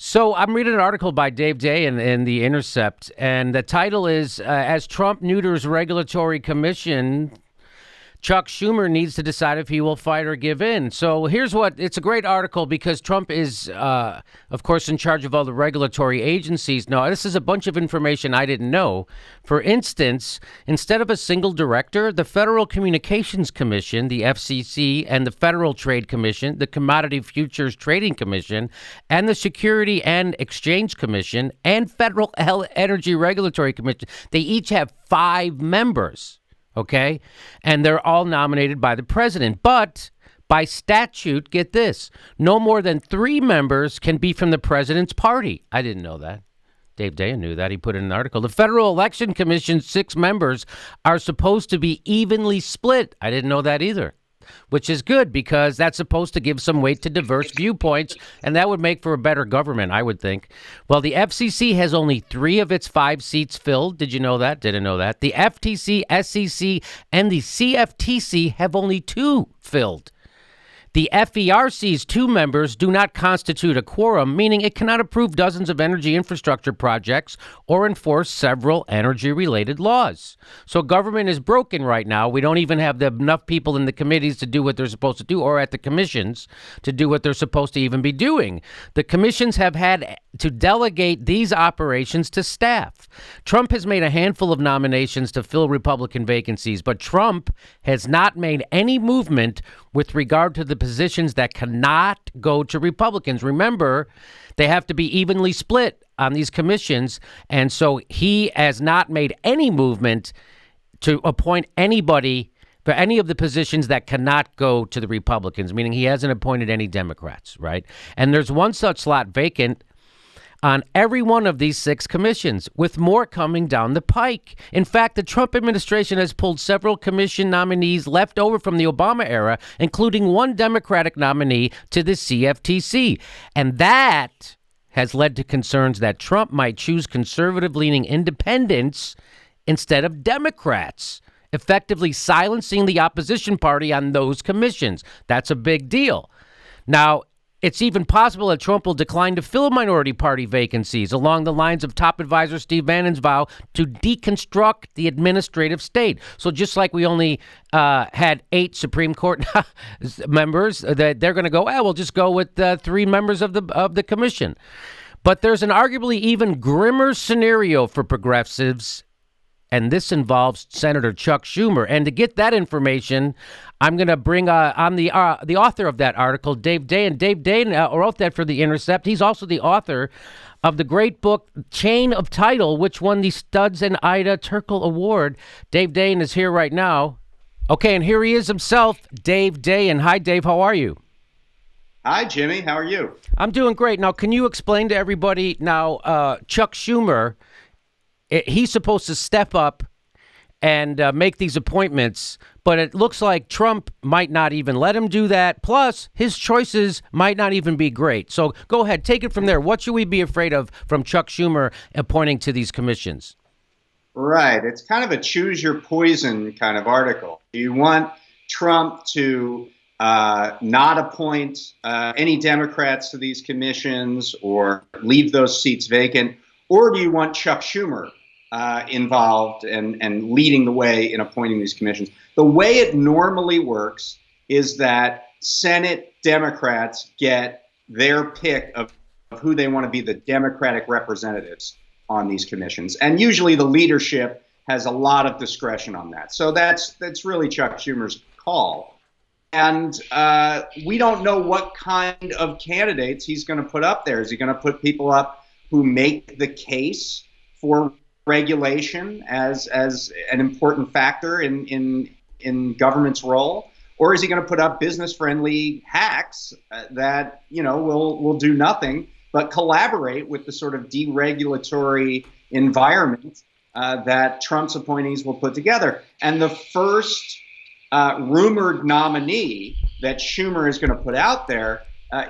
So I'm reading an article by Dave Dayen in The Intercept, and the title is As Trump Neuters Regulatory Commission, Chuck Schumer needs to decide if he will fight or give in. So here's what it's a great article because Trump is, of course, in charge of all the regulatory agencies. Now, this is a bunch of information I didn't know. For instance, instead of a single director, the Federal Communications Commission, the FCC, and the Federal Trade Commission, the Commodity Futures Trading Commission, and the Security and Exchange Commission, and Federal Energy Regulatory Commission, they each have 5 members. Okay, and they're all nominated by the president. But by statute, get this, no more than 3 members can be from the president's party. I didn't know that. Dave Dayen knew that. He put in an article. The Federal Election Commission's 6 members are supposed to be evenly split. I didn't know that either, which is good because that's supposed to give some weight to diverse viewpoints, and that would make for a better government, I would think. Well, the FCC has only 3 of its 5 seats filled. Did you know that? Didn't know that. The FTC, SEC, and the CFTC have only 2 filled. The FERC's 2 members do not constitute a quorum, meaning it cannot approve dozens of energy infrastructure projects or enforce several energy-related laws. So government is broken right now. We don't even have enough people in the committees to do what they're supposed to do, or at the commissions to do what they're supposed to even be doing. The commissions have had to delegate these operations to staff. Trump has made a handful of nominations to fill Republican vacancies, but Trump has not made any movement with regard to the positions that cannot go to Republicans. Remember, they have to be evenly split on these commissions, and so he has not made any movement to appoint anybody for any of the positions that cannot go to the Republicans, meaning he hasn't appointed any Democrats, right? And there's one such slot vacant on every one of these 6 commissions, with more coming down the pike. In fact, the Trump administration has pulled several commission nominees left over from the Obama era, including one Democratic nominee to the CFTC. And that has led to concerns that Trump might choose conservative-leaning independents instead of Democrats, effectively silencing the opposition party on those commissions. That's a big deal. Now, it's even possible that Trump will decline to fill minority party vacancies along the lines of top advisor Steve Bannon's vow to deconstruct the administrative state. So just like we only had 8 Supreme Court members, that they're going to go, we'll just go with 3 members of the commission. But there's an arguably even grimmer scenario for progressives, and this involves Senator Chuck Schumer. And to get that information, I'm going to bring on the author of that article, Dave Dayen. Dave Dayen wrote that for The Intercept. He's also the author of the great book, Chain of Title, which won the Studs and Ida Turkel Award. Dave Dayen is here right now. Okay, and here he is himself, Dave Dayen. Hi, Dave. How are you? Hi, Jimmy. How are you? I'm doing great. Now, can you explain to everybody now, Chuck Schumer, he's supposed to step up and make these appointments, but it looks like Trump might not even let him do that. Plus, his choices might not even be great. So go ahead, take it from there. What should we be afraid of from Chuck Schumer appointing to these commissions? Right. It's kind of a choose your poison kind of article. Do you want Trump to not appoint any Democrats to these commissions or leave those seats vacant? Or do you want Chuck Schumer involved and leading the way in appointing these commissions? The way it normally works is that Senate Democrats get their pick of who they want to be the Democratic representatives on these commissions. And usually the leadership has a lot of discretion on that. So that's really Chuck Schumer's call. And we don't know what kind of candidates he's going to put up there. Is he going to put people up who make the case for regulation as an important factor in government's role, or is he going to put up business-friendly hacks that will do nothing but collaborate with the sort of deregulatory environment that Trump's appointees will put together? And the first rumored nominee that Schumer is going to put out there,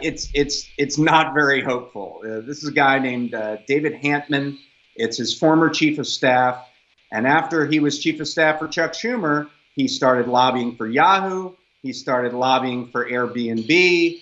it's not very hopeful. This is a guy named David Dayen. It's his former chief of staff. And after he was chief of staff for Chuck Schumer, he started lobbying for Yahoo. He started lobbying for Airbnb.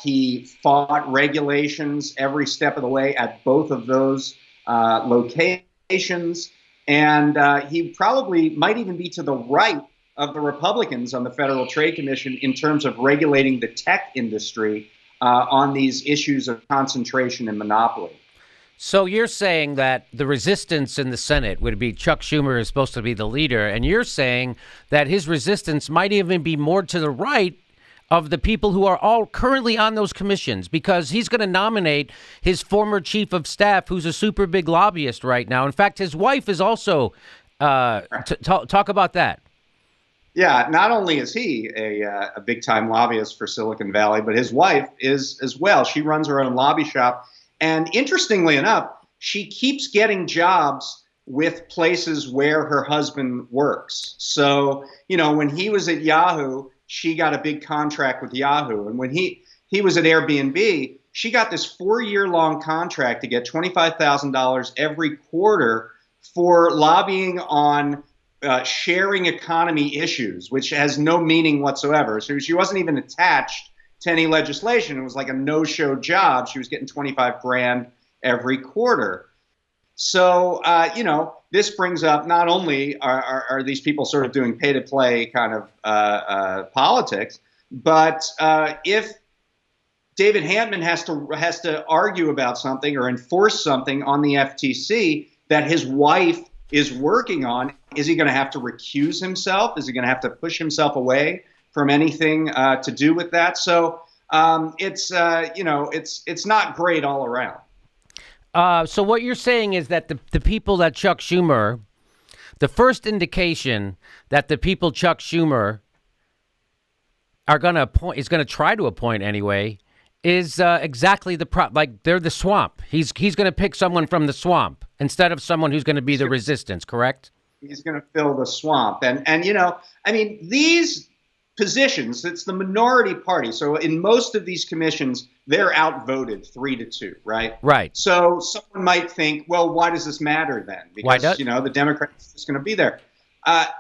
He fought regulations every step of the way at both of those locations. And he probably might even be to the right of the Republicans on the Federal Trade Commission in terms of regulating the tech industry on these issues of concentration and monopoly. So you're saying that the resistance in the Senate would be Chuck Schumer is supposed to be the leader, and you're saying that his resistance might even be more to the right of the people who are all currently on those commissions, because he's going to nominate his former chief of staff, who's a super big lobbyist right now. In fact, his wife is also. Talk about that. Yeah, not only is he a big-time lobbyist for Silicon Valley, but his wife is as well. She runs her own lobby shop. And interestingly enough, she keeps getting jobs with places where her husband works. So, when he was at Yahoo, she got a big contract with Yahoo. And when he was at Airbnb, she got this 4-year-long contract to get $25,000 every quarter for lobbying on sharing economy issues, which has no meaning whatsoever. So she wasn't even attached to any legislation. It was like a no-show job. She was getting 25 grand every quarter. So, this brings up not only are these people sort of doing pay-to-play kind of politics, but if David Hantman has to argue about something or enforce something on the FTC that his wife is working on, is he going to have to recuse himself? Is he going to have to push himself away from anything to do with that? So it's not great all around. So what you're saying is that the people that Chuck Schumer, the first indication that the people Chuck Schumer are going to appoint, is going to try to appoint anyway, is exactly like they're the swamp. He's going to pick someone from the swamp instead of someone who's going to be the resistance, correct? He's going to fill the swamp. And these positions, it's the minority party. So in most of these commissions, they're outvoted 3-2, right? Right. So someone might think, well, why does this matter then? Because, the Democrats are just going to be there.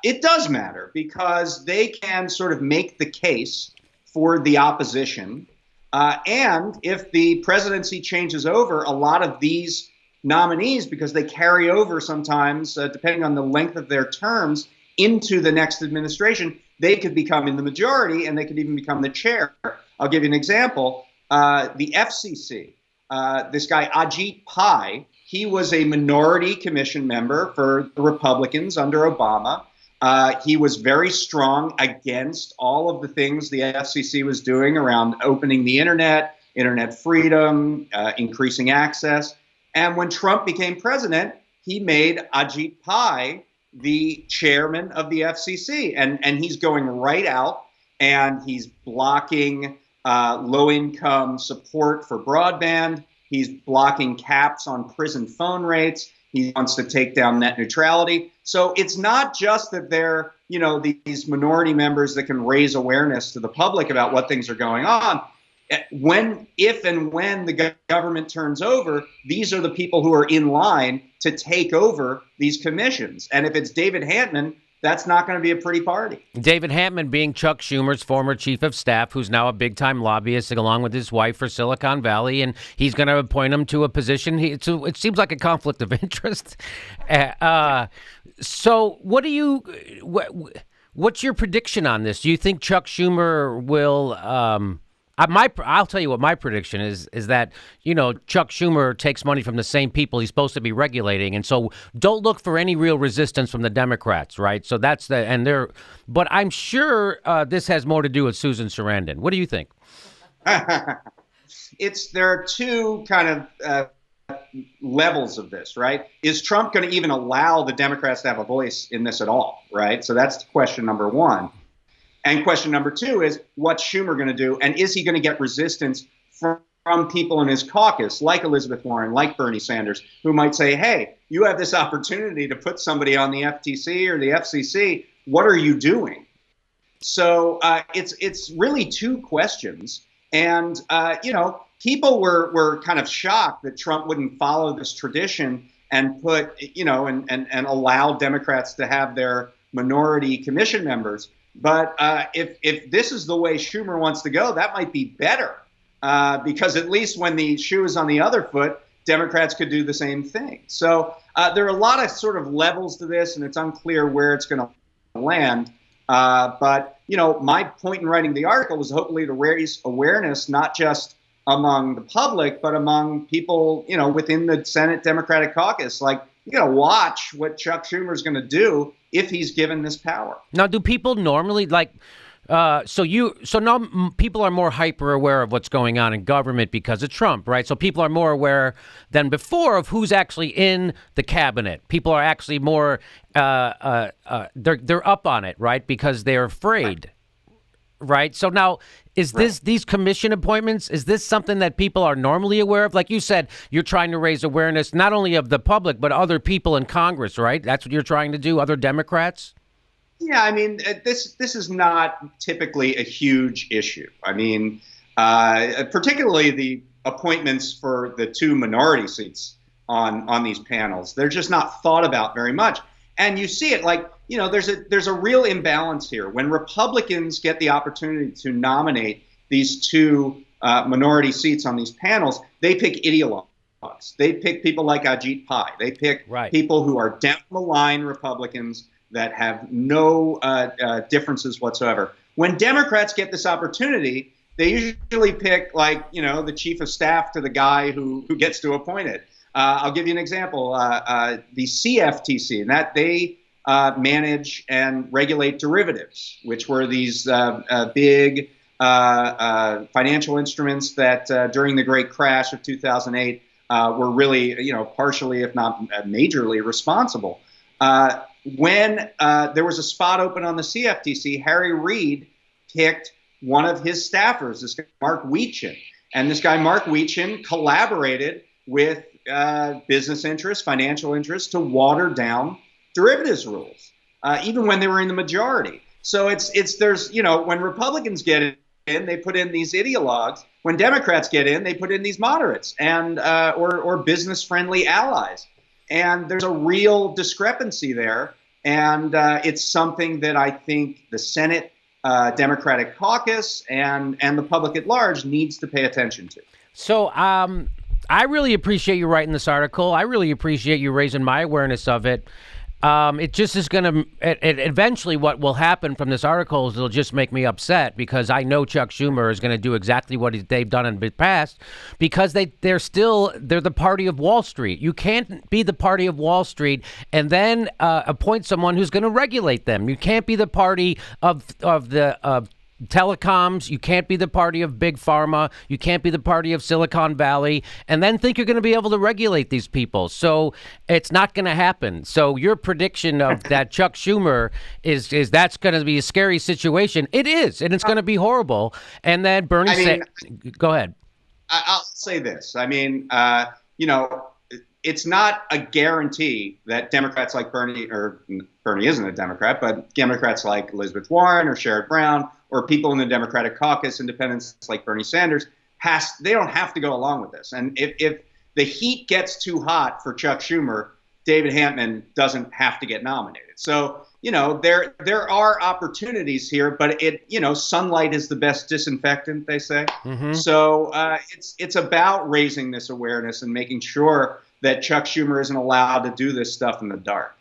It does matter because they can sort of make the case for the opposition. And if the presidency changes over, a lot of these nominees, because they carry over sometimes, depending on the length of their terms, into the next administration, they could become in the majority and they could even become the chair. I'll give you an example. The FCC, this guy Ajit Pai, he was a minority commission member for the Republicans under Obama. He was very strong against all of the things the FCC was doing around opening the internet freedom, increasing access. And when Trump became president, he made Ajit Pai the chairman of the FCC. And he's going right out and he's blocking low-income support for broadband. He's blocking caps on prison phone rates. He wants to take down net neutrality. So it's not just that they're, these minority members that can raise awareness to the public about what things are going on. If and when the government turns over, these are the people who are in line to take over these commissions. And if it's David Hantman, that's not going to be a pretty party. David Hantman being Chuck Schumer's former chief of staff, who's now a big-time lobbyist along with his wife for Silicon Valley, and he's going to appoint him to a position. It seems like a conflict of interest. So what's your prediction on this? Do you think Chuck Schumer will I'll tell you what my prediction is that, Chuck Schumer takes money from the same people he's supposed to be regulating. And so don't look for any real resistance from the Democrats, right? So that's but I'm sure this has more to do with Susan Sarandon. What do you think? There are two kind of levels of this, right? Is Trump going to even allow the Democrats to have a voice in this at all, right? So that's question number one. And question number two is, what's Schumer going to do? And is he going to get resistance from people in his caucus, like Elizabeth Warren, like Bernie Sanders, who might say, hey, you have this opportunity to put somebody on the FTC or the FCC. What are you doing? So it's really two questions. And, people were kind of shocked that Trump wouldn't follow this tradition and put, and allow Democrats to have their minority commission members. But if this is the way Schumer wants to go, that might be better because at least when the shoe is on the other foot, Democrats could do the same thing. So there are a lot of sort of levels to this, and it's unclear where it's going to land. But, my point in writing the article was hopefully to raise awareness, not just among the public, but among people, within the Senate Democratic caucus. Like, you got to watch what Chuck Schumer is going to do if he's given this power. Now, do people normally so now people are more hyper aware of what's going on in government because of Trump, right? So people are more aware than before of who's actually in the cabinet. People are actually more they're up on it, right? Because they're afraid. Right. So now, these commission appointments, is this something that people are normally aware of? Like you said, you're trying to raise awareness not only of the public, but other people in Congress, right? That's what you're trying to do, other Democrats? Yeah, I mean, this is not typically a huge issue. I mean, particularly the appointments for the 2 minority seats on these panels. They're just not thought about very much. And you see it there's a real imbalance here. When Republicans get the opportunity to nominate these 2 minority seats on these panels, they pick ideologues. They pick people like Ajit Pai. They pick people who are down the line Republicans that have no differences whatsoever. When Democrats get this opportunity, they usually pick the chief of staff to the guy who gets to appoint it. I'll give you an example. The CFTC, and that they manage and regulate derivatives, which were these big financial instruments that during the great crash of 2008 were really, partially, if not majorly, responsible. When there was a spot open on the CFTC, Harry Reid picked one of his staffers, this guy, Mark Weechin. And this guy, Mark Weechin, collaborated with business interests, financial interests, to water down derivatives rules, even when they were in the majority. So there's when Republicans get in, they put in these ideologues. When Democrats get in, they put in these moderates and or business-friendly allies. And there's a real discrepancy there. And it's something that I think the Senate Democratic caucus and the public at large needs to pay attention to. So I really appreciate you writing this article. I really appreciate you raising my awareness of it. It just is going to eventually what will happen from this article is it'll just make me upset because I know Chuck Schumer is going to do exactly what they've done in the past because they're the party of Wall Street. You can't be the party of Wall Street and then appoint someone who's going to regulate them. You can't be the party of telecoms. You can't be the party of big pharma. You can't be the party of Silicon Valley and then think you're going to be able to regulate these people. So it's not going to happen. So your prediction of that Chuck Schumer is that's going to be a scary situation. It is, and it's going to be horrible. And then Bernie said, go ahead. I'll say this. I mean, it's not a guarantee that Democrats like Bernie, or Bernie isn't a Democrat, but Democrats like Elizabeth Warren or Sherrod Brown or people in the Democratic caucus, independents like Bernie Sanders, they don't have to go along with this. And if the heat gets too hot for Chuck Schumer, David Hantman doesn't have to get nominated. So, there are opportunities here, but sunlight is the best disinfectant, they say. Mm-hmm. So it's about raising this awareness and making sure that Chuck Schumer isn't allowed to do this stuff in the dark.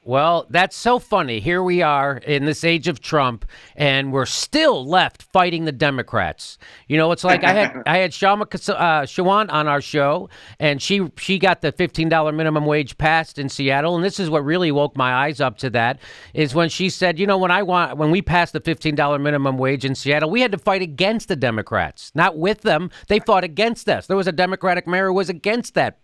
Well, that's so funny. Here we are in this age of Trump, and we're still left fighting the Democrats. It's like I had Shawna Shawant on our show, and she got the $15 minimum wage passed in Seattle, and this is what really woke my eyes up to that, is when she said, when we passed the $15 minimum wage in Seattle, we had to fight against the Democrats, not with them. They fought against us. There was a Democratic mayor who was against that.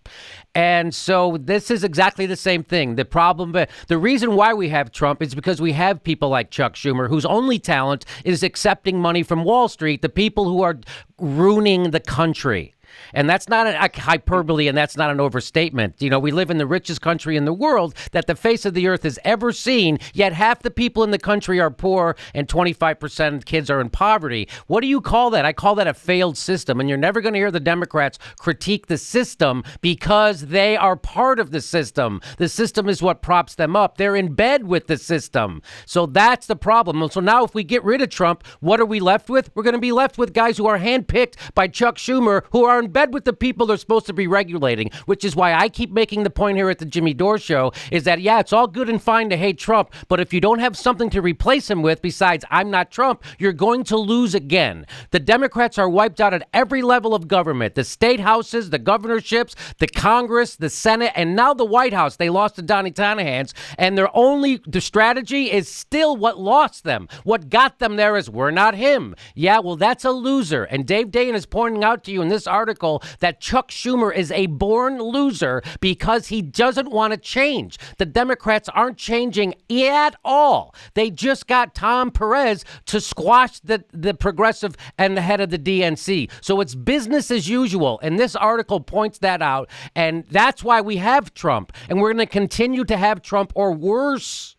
And so this is exactly the same thing. The reason why we have Trump is because we have people like Chuck Schumer, whose only talent is accepting money from Wall Street, the people who are ruining the country. And that's not a hyperbole, and that's not an overstatement. You know, we live in the richest country in the world that the face of the earth has ever seen, yet half the people in the country are poor and 25% of kids are in poverty. What do you call that? I call that a failed system. And you're never going to hear the Democrats critique the system because they are part of the system. The system is what props them up. They're in bed with the system. So that's the problem. So now if we get rid of Trump, what are we left with? We're going to be left with guys who are handpicked by Chuck Schumer, who are in bed with the people they're supposed to be regulating, which is why I keep making the point here at the Jimmy Dore Show is that, yeah, it's all good and fine to hate Trump, but if you don't have something to replace him with besides I'm not Trump, you're going to lose again. The Democrats are wiped out at every level of government, the state houses, the governorships, the Congress, the Senate, and now the White House. They lost to Donnie Tanahans, and the strategy is still what lost them. What got them there is we're not him. Yeah, well, that's a loser. And Dave Dayen is pointing out to you in this article that Chuck Schumer is a born loser because he doesn't want to change. The Democrats aren't changing at all. They just got Tom Perez to squash the progressive and the head of the DNC. So it's business as usual. And this article points that out. And that's why we have Trump. And we're going to continue to have Trump or worse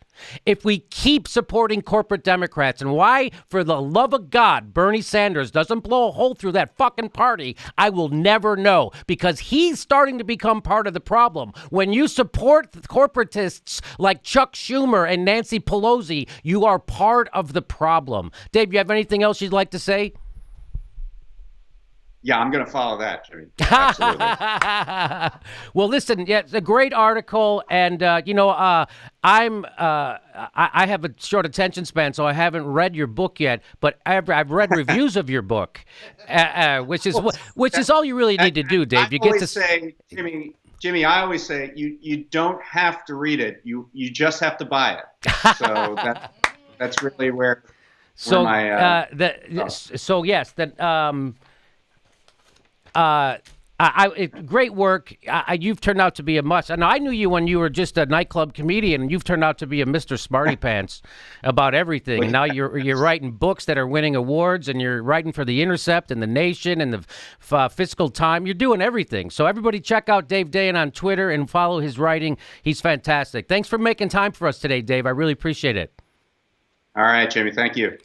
if we keep supporting corporate Democrats. And why, for the love of God, Bernie Sanders doesn't blow a hole through that fucking party, I will never know, because he's starting to become part of the problem. When you support corporatists like Chuck Schumer and Nancy Pelosi, you are part of the problem. Dave, you have anything else you'd like to say? Yeah, I'm going to follow that, Jimmy. Absolutely. Well, listen, yeah, it's a great article, and I have a short attention span, so I haven't read your book yet. But I've read reviews of your book, which is all you really need to do, Dave. You get to say, Jimmy. I always say you don't have to read it. You just have to buy it. So that's really where. So my, so yes, that. Great work. You've turned out to be a must. And I knew you when you were just a nightclub comedian, and you've turned out to be a Mr. Smarty Pants about everything. And now you're writing books that are winning awards, and you're writing for The Intercept and The Nation and the Fiscal Time. You're doing everything. So everybody check out Dave Dayen on Twitter and follow his writing. He's fantastic. Thanks for making time for us today, Dave. I really appreciate it. All right, Jimmy. Thank you.